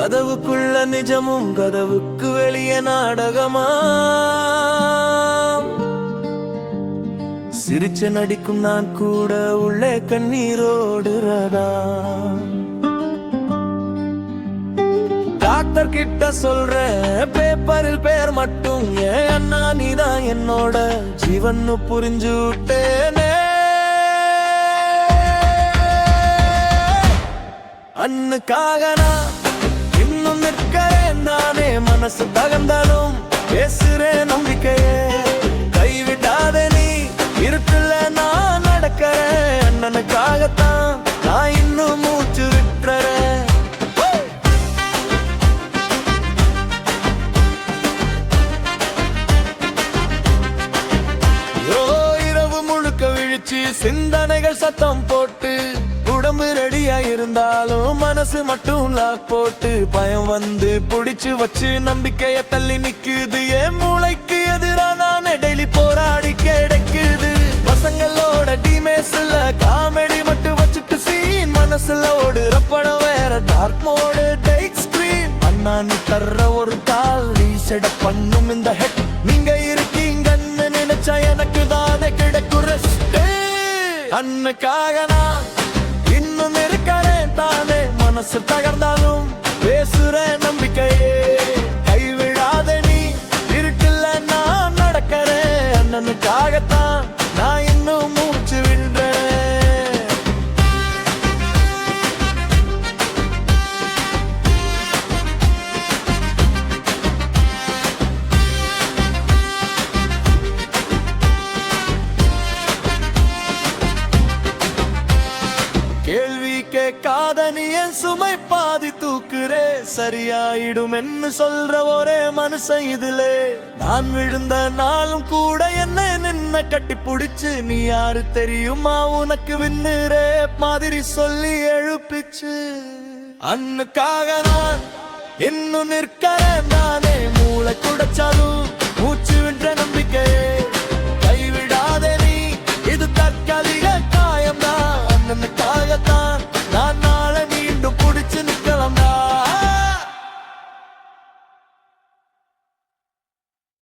கதவுக்குள்ள நிஜமும் கதவுக்கு வெளியே நாடகமா சிரிச்சு நடிக்கும் நான் கூட உள்ளே கண்ணீரோடுறதா டாக்டர் கிட்ட சொல்ற பேப்பரில் பேர் மட்டும் ஏன் அண்ணா நீதான் என்னோட ஜீவன் புரிஞ்சு விட்டேனே அண்ணுக்காக நான் இன்னும் நிற்கிறேன் தானே மனசு தகர்ந்தாலும் பேசுறேன் நம்பிக்கையே கைவிடாத நீ இருட்டுல நான் நடக்கிறேன் அண்ணனுக்காகத்தான் நான் இன்னும் மூச்சு விட்டுறேன் இரவு முழுக்க விழிச்சு சிந்தனைகள் சத்தம் போட்டு உடம்பு ரெடியா இருந்தாலும் மனசு மட்டும் லாக் போட்டு பயம் வந்து புடிச்சு வச்சு நம்பிக்கைய தள்ளி நிக்குது என் மூளைக்கு எதிரா நான் டெய்லி போராடி கிடைக்குது பசங்களோட டிமேஸ்ல காமெடி மட்டும் வச்சுட்டு சீன் மனசுல ஓடுற படம் வேற டார்க் மோடு டைட் ஸ்கிரீன் அண்ணா நீ தர்ற ஒரு கால் ரீசெட் பண்ணும் இந்த ஹெட் நீங்க இருக்கீங்கன்னு நினைச்சா எனக்கு தானே கிடைக்கும் ரெஸ்ட் அண்ணுக்காக நான் இன்னும் இருக்கிறேன் தானே மனசு தகர்ந்தாலும் பேசுற நம்பிக்கையே கைவிடாத நீ இருட்டுல நான் நடக்கிறேன் அண்ணனுக்காகத்தான் நான் இன்னும் மூச்சு விடுறேன் கேள்வி கேட்காத நீ என் சுமை பாதி தூக்குறே சரியாயிடும் என்று சொல்ற ஒரே மனுஷன் இதுலே நான் விழுந்த நாளும் கூட என்ன நின்ன கட்டி புடிச்சு நீ யாரு தெரியுமா உனக்கு விண்ணுரே மாதிரி சொல்லி எழுப்பிச்சு அண்ணுக்காக நான் இன்னும் நிற்கிறேன் நானே மூளை குடைச்சாலும் மூச்சு வின்ற நம்பிக்கையே